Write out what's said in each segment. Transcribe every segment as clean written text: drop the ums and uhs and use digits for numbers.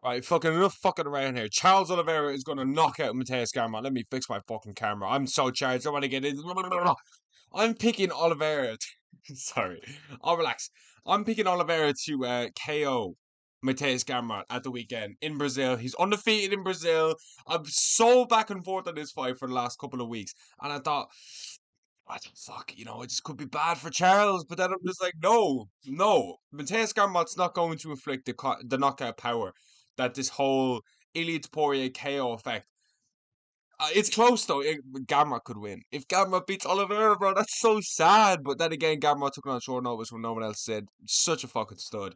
Right, fucking enough fucking around here. Charles Oliveira is going to knock out Mateusz Gamrot. Let me fix my fucking camera. I'm so charged. I want to get in. I'm picking Oliveira. Sorry. I'll relax. I'm picking Oliveira to KO Mateusz Gamrot at the weekend in Brazil. He's undefeated in Brazil. I'm so back and forth on this fight for the last couple of weeks. And I thought, what the fuck, it just could be bad for Charles. But then I'm just like, no, no. Mateus Gamrot's not going to inflict the knockout power that this whole Elite Poirier KO effect. It's close though. Gamrot could win. If Gamrot beats Oliveira, bro, that's so sad. But then again, Gamrot took it on short notice when no one else said. Such a fucking stud.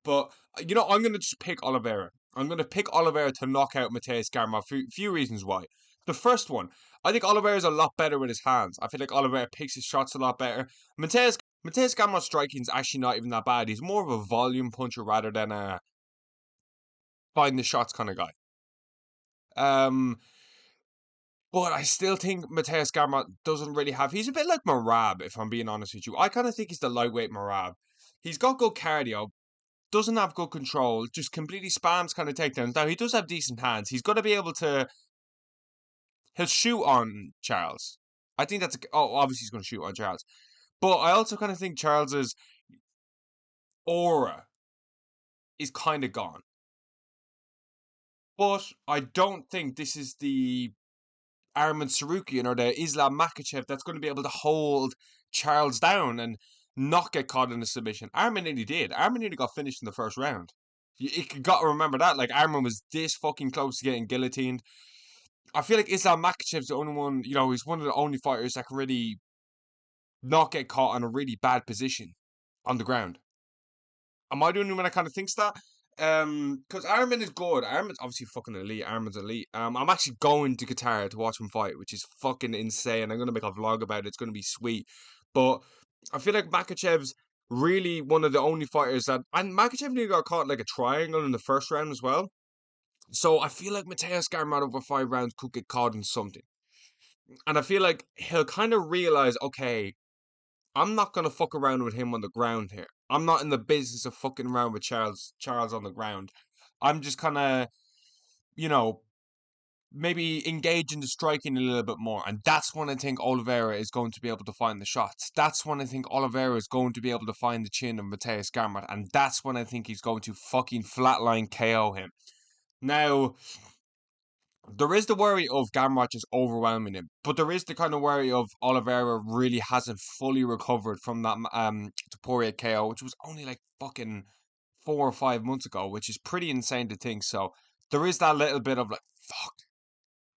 But I'm gonna just pick Oliveira. I'm gonna pick Oliveira to knock out Mateus Gamrot. Few reasons why. The first one, I think Oliveira's a lot better with his hands. I feel like Oliveira picks his shots a lot better. Mateus Gamrot's striking is actually not even that bad. He's more of a volume puncher rather than a find the shots kind of guy. Um, but I still think Mateus Gamrot doesn't really have. He's a bit like Marab, if I'm being honest with you. I kind of think he's the lightweight Marab. He's got good cardio, doesn't have good control, just completely spams kind of takedowns. Now he does have decent hands. He's got to be able to. He'll shoot on Charles. I think obviously he's going to shoot on Charles, but I also kind of think Charles's aura is kind of gone. But I don't think this is the Arman Sarukian or the Islam Makhachev that's going to be able to hold Charles down and not get caught in a submission. Arman nearly did. Arman nearly got finished in the first round. You got to remember that. Like, Arman was this fucking close to getting guillotined. I feel like Islam Makhachev's the only one, he's one of the only fighters that can really not get caught in a really bad position on the ground. Am I the only one that kind of thinks that? Because Arman is good. Arman's obviously fucking elite. Arman's elite. I'm actually going to Qatar to watch him fight, which is fucking insane. I'm gonna make a vlog about it. It's gonna be sweet. But I feel like Makhachev's really one of the only fighters and Makachev nearly got caught like a triangle in the first round as well. So I feel like Mateus Gamrot over 5 rounds could get caught in something. And I feel like he'll kind of realize, okay, I'm not gonna fuck around with him on the ground here. I'm not in the business of fucking around with Charles on the ground. I'm just kinda, you know, maybe engage in the striking a little bit more. And that's when I think Oliveira is going to be able to find the shots. That's when I think Oliveira is going to be able to find the chin of Mateus Gamrot. And that's when I think he's going to fucking flatline KO him. Now, there is the worry of Gamrot just overwhelming him, but there is the kind of worry of Oliveira really hasn't fully recovered from that Poirier KO, which was only like fucking 4 or 5 months ago, which is pretty insane to think. So there is that little bit of like, fuck,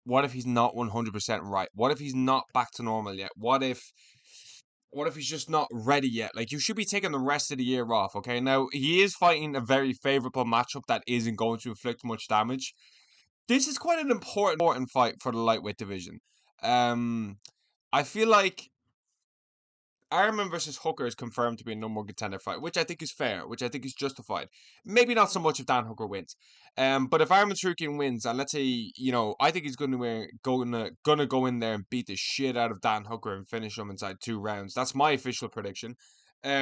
what if he's not 100% right? What if he's not back to normal yet? What if he's just not ready yet? Like, you should be taking the rest of the year off, okay? Now, he is fighting a very favorable matchup that isn't going to inflict much damage. This is quite an important fight for the lightweight division. I feel like Ironman versus Hooker is confirmed to be a number one contender fight, which I think is fair, which I think is justified. Maybe not so much if Dan Hooker wins. But if Ironman Sarukian wins, and let's say, I think he's gonna go in there and beat the shit out of Dan Hooker and finish him inside 2 rounds. That's my official prediction. I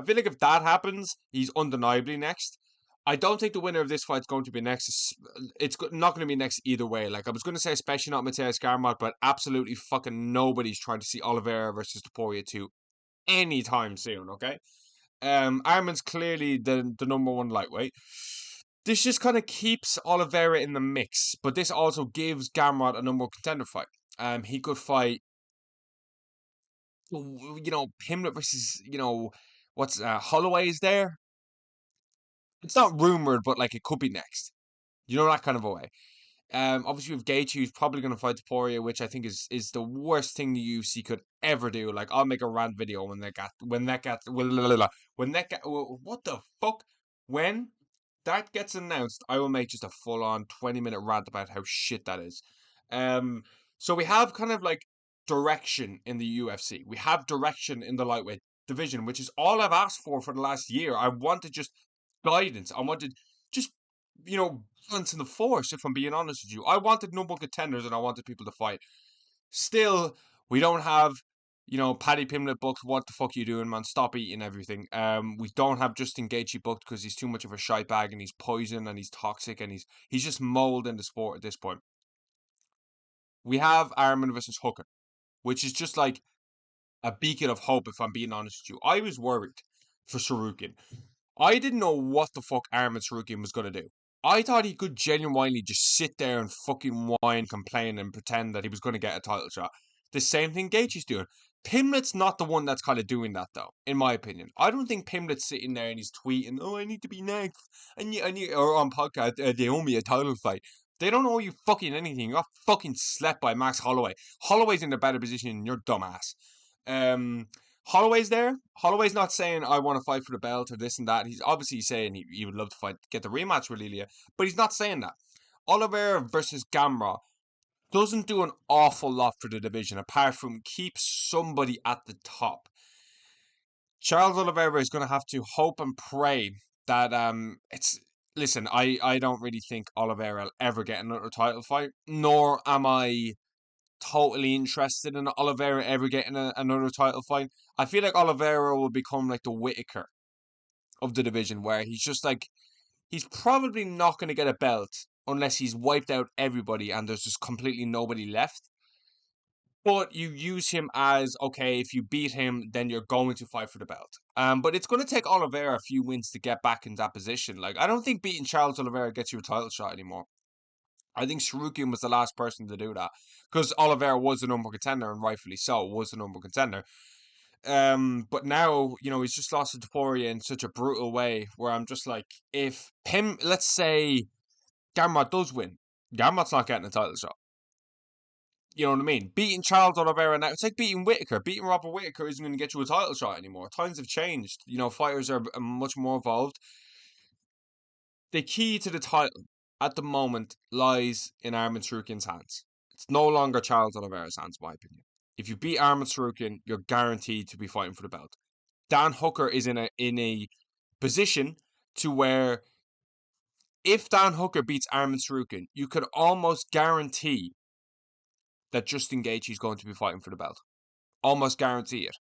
feel like if that happens, he's undeniably next. I don't think the winner of this fight is going to be next. It's not going to be next either way. Like, I was going to say, especially not Mateus Gamrot, but absolutely fucking nobody's trying to see Oliveira versus Topuria 2 anytime soon, okay? Arman's clearly the number one lightweight. This just kind of keeps Oliveira in the mix, but this also gives Gamrot a number one contender fight. He could fight, Pimlet versus, what's Holloway's there? It's not rumored, but like it could be next. That kind of a way. Obviously with Gaethje, who's probably going to fight Topuria, which I think is the worst thing the UFC could ever do. Like, I'll make a rant video when what the fuck when that gets announced. I will make just a full on 20-minute rant about how shit that is. So we have kind of like direction in the UFC. We have direction in the lightweight division, which is all I've asked for the last year. I wanted just guidance. I wanted just balance in the force, if I'm being honest with you. I wanted number one contenders and I wanted people to fight. Still, we don't have, Paddy Pimblett booked. What the fuck you doing, man? Stop eating everything. We don't have Justin Gaethje booked because he's too much of a shite bag and he's poison and he's toxic and he's just mold in the sport at this point. We have Arman versus Hooker, which is just like a beacon of hope. If I'm being honest with you, I was worried for Sarukian. I didn't know what the fuck Arman Sarukian was gonna do. I thought he could genuinely just sit there and fucking whine, complain, and pretend that he was gonna get a title shot. The same thing Gaethje's doing. Pimlet's not the one that's kind of doing that, though, in my opinion. I don't think Pimlet's sitting there and he's tweeting, "Oh, I need to be next," or on podcast, "They owe me a title fight." They don't owe you fucking anything. You got fucking slept by Max Holloway. Holloway's in a better position than your dumbass. Um, Holloway's there. Holloway's not saying I want to fight for the belt or this and that. He's obviously saying he would love to get the rematch with Lilia, but he's not saying that. Oliveira versus Gamrot doesn't do an awful lot for the division apart from keep somebody at the top. Charles Oliveira is going to have to hope and pray that it's. Listen, I don't really think Oliveira will ever get another title fight, nor am I totally interested in Oliveira ever getting another title fight. I feel like Oliveira will become like the Whitaker of the division, where he's just like, he's probably not going to get a belt unless he's wiped out everybody and there's just completely nobody left. But you use him as, okay, if you beat him, then you're going to fight for the belt. But it's going to take Oliveira a few wins to get back in that position. Like, I don't think beating Charles Oliveira gets you a title shot anymore. I think Sarukian was the last person to do that because Oliveira was the number contender and rightfully so was the number contender. But now, he's just lost to Poirier in such a brutal way where I'm just like, if let's say Gamrot does win, Gamrot's not getting a title shot. You know what I mean? Beating Charles Oliveira now, it's like beating Whitaker. Beating Robert Whitaker isn't going to get you a title shot anymore. Times have changed. Fighters are much more evolved. The key to the title at the moment lies in Arman Sarukian's hands. It's no longer Charles Oliveira's hands, in my opinion. If you beat Arman Sarukian, you're guaranteed to be fighting for the belt. Dan Hooker is in a position to where if Dan Hooker beats Arman Sarukian, you could almost guarantee that Justin Gaethje is going to be fighting for the belt. Almost guarantee it.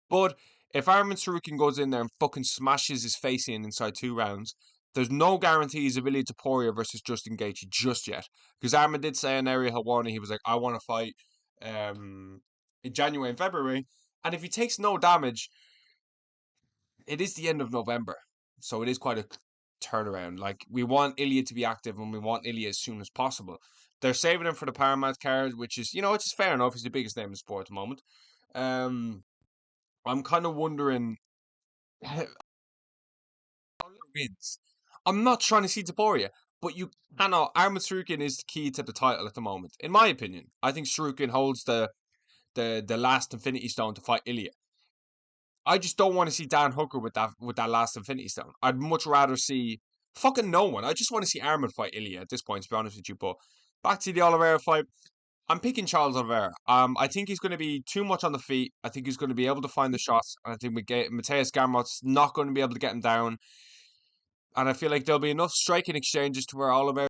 But if Arman Sarukian goes in there and fucking smashes his face in inside 2 rounds, there's no guarantee he's ability to Poirier versus Justin Gaethje just yet. Because Arman did say in Ariel Helwani, he was like, I want to fight in January and February. And if he takes no damage, it is the end of November. So it is quite a turnaround. Like, we want Ilya to be active and we want Ilya as soon as possible. They're saving him for the Paramount card, which is, it's just fair enough. He's the biggest name in sport at the moment. I'm kind of wondering how wins. I'm not trying to see Taporia, but you cannot. Arman Sarukian is the key to the title at the moment, in my opinion. I think Sarukian holds the last Infinity Stone to fight Ilya. I just don't want to see Dan Hooker with that last Infinity Stone. I'd much rather see fucking no one. I just want to see Arman fight Ilya at this point, to be honest with you. But back to the Oliveira fight. I'm picking Charles Oliveira. I think he's going to be too much on the feet. I think he's going to be able to find the shots. I think Mateusz Gamrot's not going to be able to get him down. And I feel like there'll be enough striking exchanges to where Oliveira